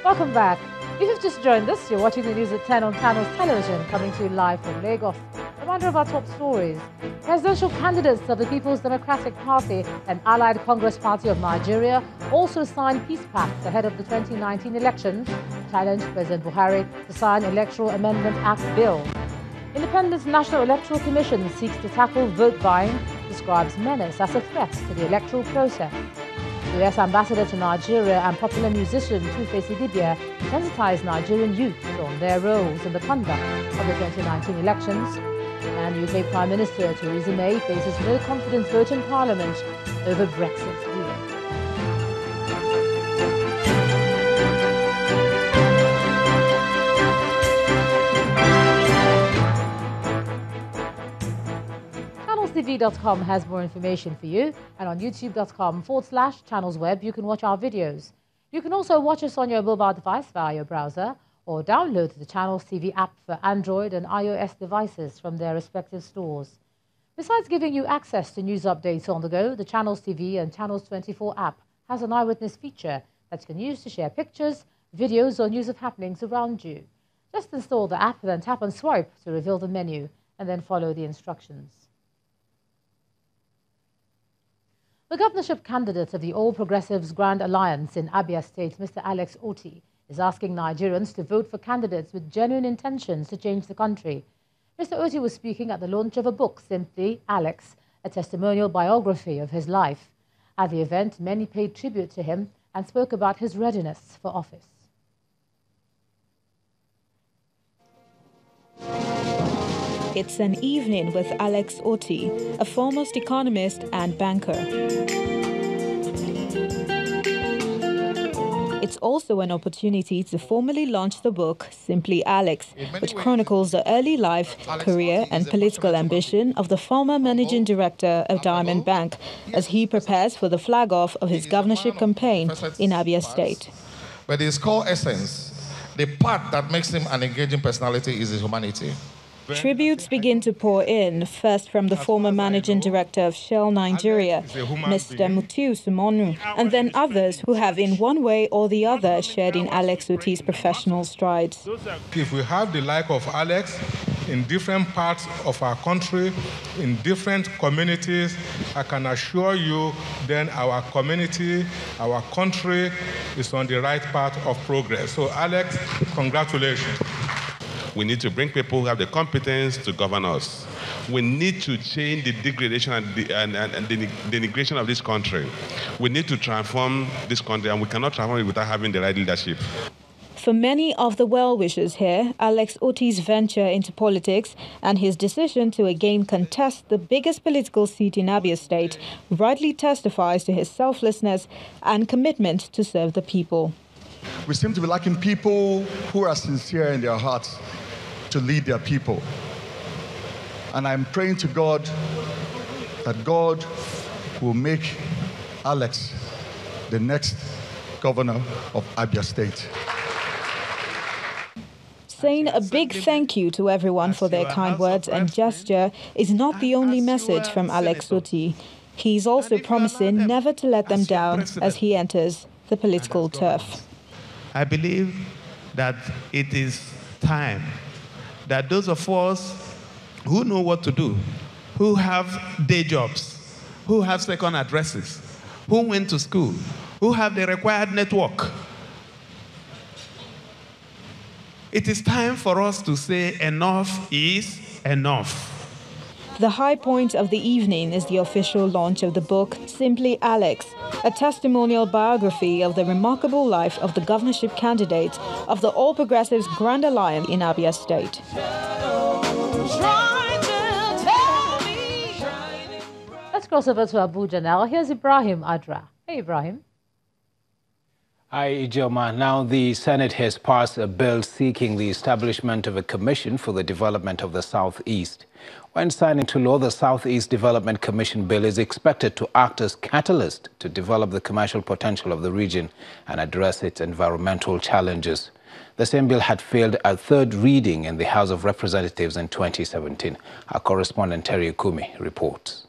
Welcome back. If you've just joined us, you're watching the news at 10 on Channels Television, coming to you live from Lagos. Reminder of our top stories. Presidential candidates of the People's Democratic Party and Allied Congress Party of Nigeria also signed peace pacts ahead of the 2019 elections, challenged President Buhari to sign Electoral Amendment Act bill. Independent National Electoral Commission seeks to tackle vote buying, describes menace as a threat to the electoral process. U.S. Ambassador to Nigeria and popular musician Two-Face Idibia sensitized Nigerian youth on their roles in the conduct of the 2019 elections. And UK Prime Minister Theresa May faces no confidence vote in Parliament over Brexit deal. Tv.com has more information for you, and on youtube.com/channelsweb you can watch our videos. You can also watch us on your mobile device via your browser or download the Channels TV app for Android and iOS devices from their respective stores. Besides giving you access to news updates on the go, the Channels TV and Channels 24 app has an eyewitness feature that you can use to share pictures, videos or news of happenings around you. Just install the app, then tap and swipe to reveal the menu, and then follow the instructions. The governorship candidate of the All Progressives Grand Alliance in Abia State, Mr. Alex Oti, is asking Nigerians to vote for candidates with genuine intentions to change the country. Mr. Oti was speaking at the launch of a book, simply Alex, a testimonial biography of his life. At the event, many paid tribute to him and spoke about his readiness for office. It's an evening with Alex Oti, a foremost economist and banker. It's also an opportunity to formally launch the book, Simply Alex, which chronicles the early life, career and political ambition of the former managing director of Diamond Bank as he prepares for the flag-off of his governorship campaign in Abia State. But his core essence, the part that makes him an engaging personality, is his humanity. Tributes begin to pour in, first from the former managing director of Shell Nigeria, Mr. Mutiu Sumonu, and then others who have in one way or the other shared in Alex Oti's professional strides. If we have the like of Alex in different parts of our country, in different communities, I can assure you then our community, our country is on the right path of progress. So Alex, congratulations. We need to bring people who have the competence to govern us. We need to change the degradation and the denigration of this country. We need to transform this country, and we cannot transform it without having the right leadership. For many of the well-wishers here, Alex Oti's venture into politics and his decision to again contest the biggest political seat in Abia State rightly testifies to his selflessness and commitment to serve the people. We seem to be lacking people who are sincere in their hearts to lead their people. And I'm praying to God that God will make Alex the next governor of Abia State. Saying a big thank you to everyone for their kind words and gesture is not the only message from Alex Oti. He's also promising never to let them down as he enters the political turf. I believe that it is time that those of us who know what to do, who have day jobs, who have second addresses, who went to school, who have the required network, it is time for us to say enough is enough. The high point of the evening is the official launch of the book, Simply Alex, a testimonial biography of the remarkable life of the governorship candidate of the All Progressives Grand Alliance in Abia State. Let's cross over to Abuja now. Here's Ibrahim Adra. Hey, Ibrahim. Hi, Ijoma. Now the Senate has passed a bill seeking the establishment of a commission for the development of the Southeast. When signed into law, the Southeast Development Commission bill is expected to act as catalyst to develop the commercial potential of the region and address its environmental challenges. The same bill had failed at third reading in the House of Representatives in 2017. Our correspondent Terry Comey reports.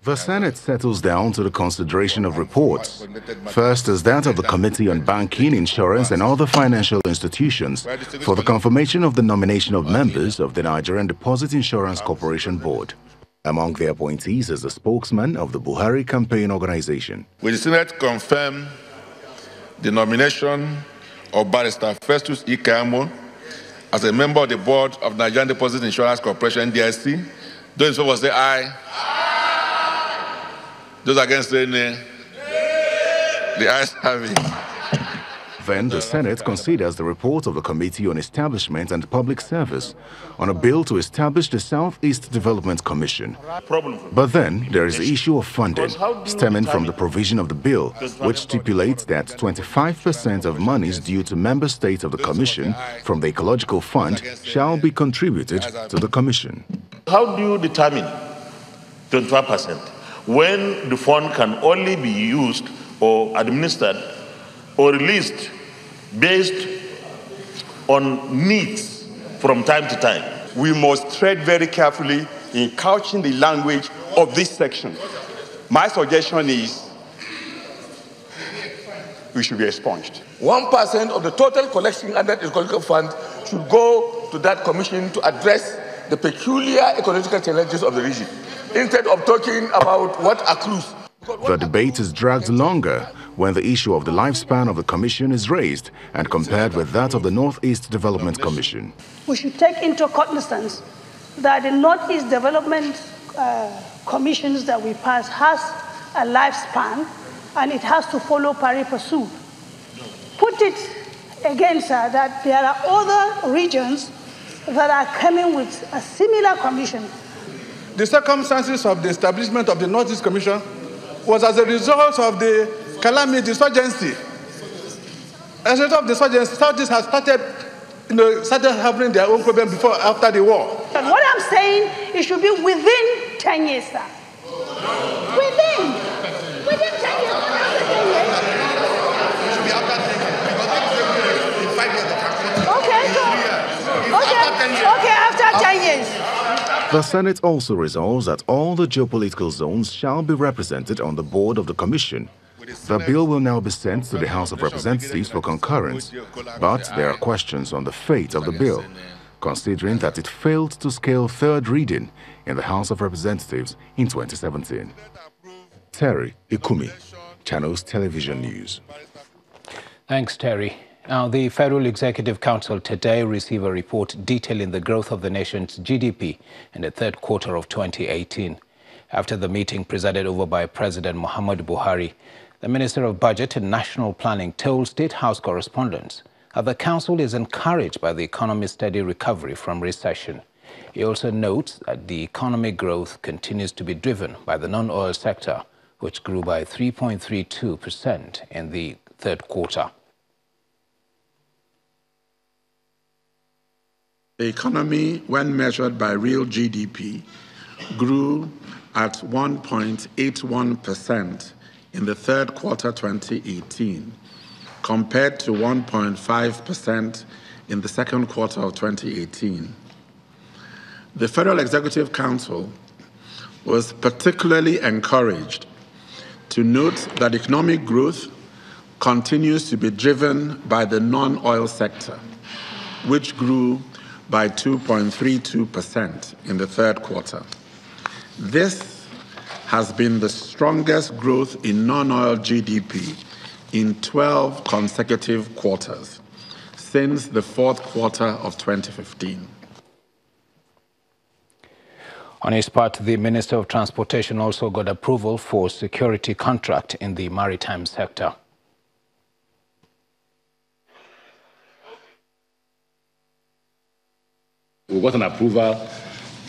The Senate settles down to the consideration of reports. First is that of the Committee on Banking, Insurance and Other Financial Institutions for the confirmation of the nomination of members of the Nigerian Deposit Insurance Corporation Board. Among the appointees is the spokesman of the Buhari campaign organization. Will the Senate confirm the nomination of Barrister Pt.2 as a member of the board of Nigerian Deposit Insurance Corporation, NDIC? Those in favor say aye. Those against say nay. The ayes have it. Then the Senate considers the report of the Committee on Establishment and Public Service on a bill to establish the South-East Development Commission. But then there is the issue of funding, stemming from the provision of the bill, which stipulates that 25% of monies due to member states of the Commission from the Ecological Fund shall be contributed to the Commission. How do you determine 25% when the fund can only be used or administered or released based on needs from time to time? We must tread very carefully in couching the language of this section. My suggestion is we should be expunged. 1% of the total collection under the Ecological Fund should go to that commission to address the peculiar ecological challenges of the region, instead of talking about what accrues. The debate is dragged longer when the issue of the lifespan of the commission is raised and compared with that of the Northeast Development Commission. We should take into cognizance that the Northeast Development Commissions that we pass has a lifespan and it has to follow pari passu. Put it against that there are other regions that are coming with a similar commission. The circumstances of the establishment of the Northeast Commission was as a result of the calamity, the insurgency. As a result of the insurgency, Southeast has started having their own problem after the war. And what I'm saying, it should be within 10 years, sir. Within 10 years. It should be after 10 years. Because in 5 years, the transport. Okay, after 10 years. The Senate also resolves that all the geopolitical zones shall be represented on the board of the Commission. The bill will now be sent to the House of Representatives for concurrence, but there are questions on the fate of the bill, considering that it failed to scale third reading in the House of Representatives in 2017. Terry Ikumi, Channels Television News. Thanks, Terry. Now, the Federal Executive Council today received a report detailing the growth of the nation's GDP in the third quarter of 2018. After the meeting presided over by President Muhammadu Buhari, the Minister of Budget and National Planning told State House correspondents that the Council is encouraged by the economy's steady recovery from recession. He also notes that the economic growth continues to be driven by the non-oil sector, which grew by 3.32% in the third quarter. The economy, when measured by real GDP, grew at 1.81% in the third quarter 2018, compared to 1.5% in the second quarter of 2018. The Federal Executive Council was particularly encouraged to note that economic growth continues to be driven by the non-oil sector, which grew by 2.32% in the third quarter. This has been the strongest growth in non-oil GDP in 12 consecutive quarters since the fourth quarter of 2015. On his part, the Minister of Transportation also got approval for security contract in the maritime sector. We got an approval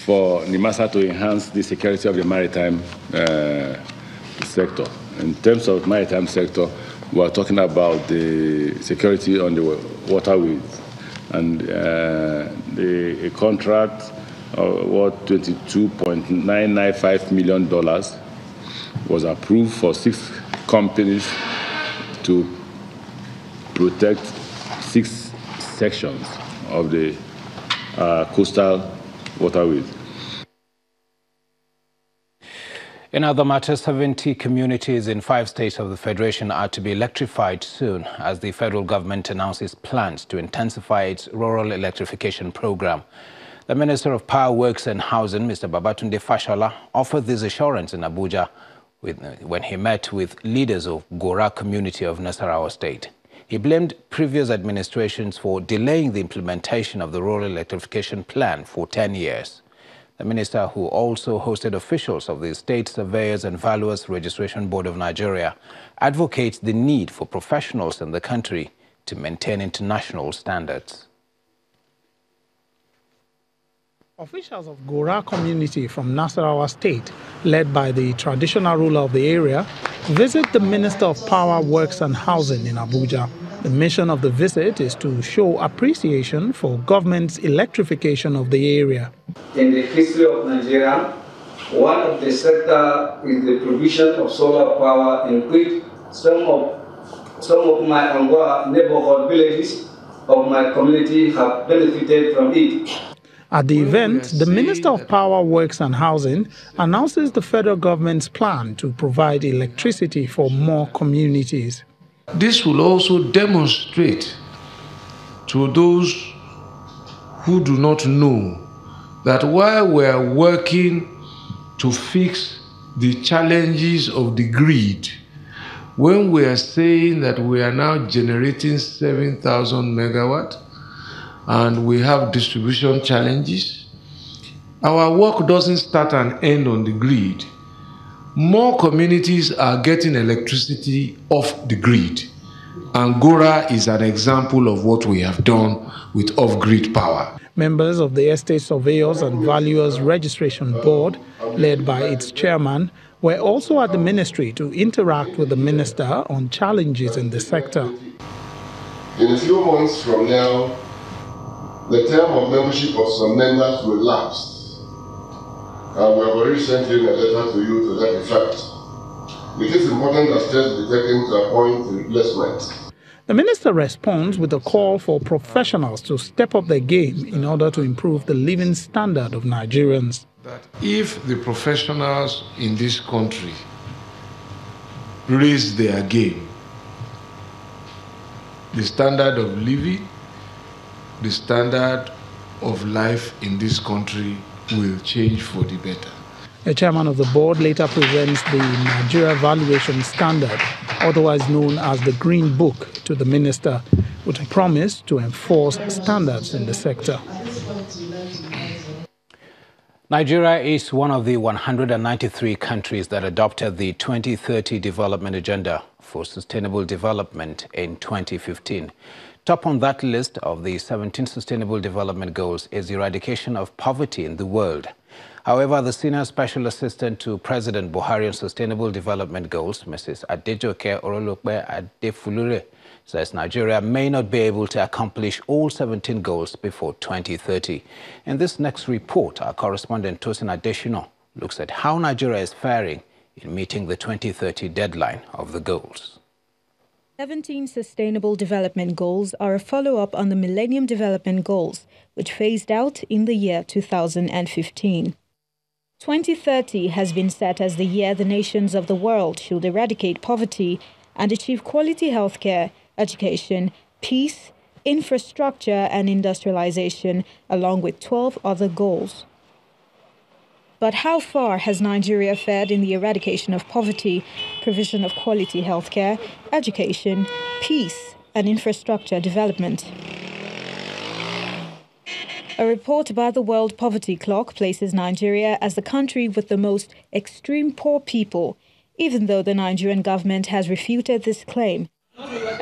for NIMASA to enhance the security of the maritime sector. In terms of maritime sector, we are talking about the security on the waterways and a contract worth $22.995 million was approved for 6 companies to protect 6 sections of the coastal waterways. In other matters, 70 communities in 5 states of the Federation are to be electrified soon as the federal government announces plans to intensify its rural electrification program. The Minister of Power, Works and Housing, Mr. Babatunde Fashola, offered this assurance in Abuja when he met with leaders of Gora community of Nasarawa State. He blamed previous administrations for delaying the implementation of the rural electrification plan for 10 years. The minister, who also hosted officials of the State Surveyors and Valuers Registration Board of Nigeria, advocates the need for professionals in the country to maintain international standards. Officials of Gora community from Nasarawa State, led by the traditional ruler of the area, visit the Minister of Power, Works and Housing in Abuja. The mission of the visit is to show appreciation for government's electrification of the area. In the history of Nigeria, one of the sectors is the provision of solar power, in which some of my Angwa neighborhood villages of my community have benefited from it. At the event, the Minister of Power, Works and Housing announces the federal government's plan to provide electricity for more communities. This will also demonstrate to those who do not know that while we are working to fix the challenges of the grid, when we are saying that we are now generating 7,000 megawatt and we have distribution challenges, our work doesn't start and end on the grid. More communities are getting electricity off the grid. And Gora is an example of what we have done with off-grid power. Members of the Estate Surveyors and Valuers Registration Board, led by its chairman, were also at the ministry to interact with the minister on challenges in the sector. In a few months from now, the term of membership of some members will lapse. And we have already sent in a letter to you to that effect. It is important that steps be taken to appoint the replacement. The minister responds with a call for professionals to step up their game in order to improve the living standard of Nigerians. That if the professionals in this country raise their game, the standard of living, the standard of life in this country will change for the better. The chairman of the board later presents the Nigeria Valuation Standard, otherwise known as the Green Book, to the minister, with a promise to enforce standards in the sector. Nigeria is one of the 193 countries that adopted the 2030 Development Agenda for Sustainable Development in 2015. Top on that list of the 17 Sustainable Development Goals is the eradication of poverty in the world. However, the Senior Special Assistant to President Buhari on Sustainable Development Goals, Mrs. Adejoke Orolokpe Adefulure, says Nigeria may not be able to accomplish all 17 goals before 2030. In this next report, our correspondent Tosin Adeshino looks at how Nigeria is faring in meeting the 2030 deadline of the goals. 17 Sustainable Development Goals are a follow-up on the Millennium Development Goals, which phased out in the year 2015. 2030 has been set as the year the nations of the world should eradicate poverty and achieve quality healthcare, education, peace, infrastructure and industrialization, along with 12 other goals. But how far has Nigeria fared in the eradication of poverty, provision of quality healthcare, education, peace, and infrastructure development? A report by the World Poverty Clock places Nigeria as the country with the most extreme poor people, even though the Nigerian government has refuted this claim.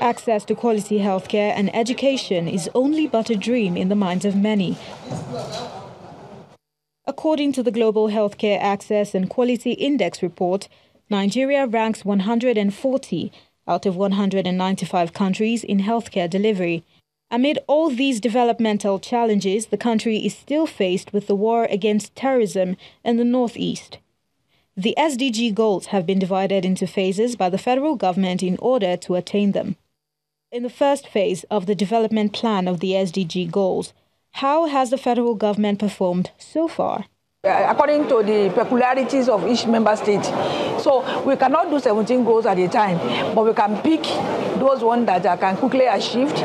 Access to quality healthcare and education is only but a dream in the minds of many. According to the Global Healthcare Access and Quality Index report, Nigeria ranks 140 out of 195 countries in healthcare delivery. Amid all these developmental challenges, the country is still faced with the war against terrorism in the Northeast. The SDG goals have been divided into phases by the federal government in order to attain them. In the first phase of the development plan of the SDG goals, how has the federal government performed so far? According to the peculiarities of each member state. So we cannot do 17 goals at a time, but we can pick those ones that can quickly achieved.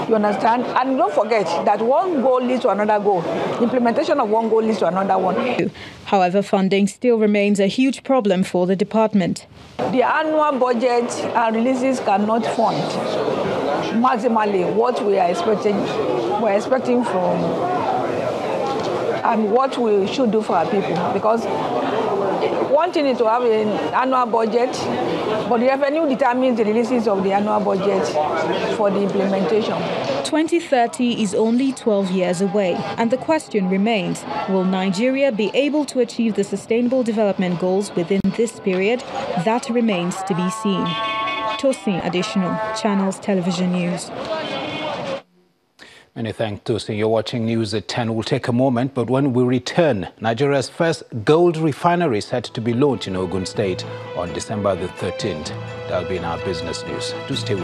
You understand? And don't forget that one goal leads to another goal. Implementation of one goal leads to another one. However, funding still remains a huge problem for the department. The annual budget and releases cannot fund maximally what we are expecting. We're expecting from and what we should do for our people, because one thing is to have an annual budget, but the revenue determines the releases of the annual budget for the implementation. 2030 is only 12 years away, and the question remains, will Nigeria be able to achieve the Sustainable Development Goals within this period? That remains to be seen. Tosin Additional, Channels Television News. Many thanks, Tosin. You're watching News at 10. We'll take a moment, but when we return, Nigeria's first gold refinery is set to be launched in Ogun State on December the 13th. That'll be in our business news. Do stay with us.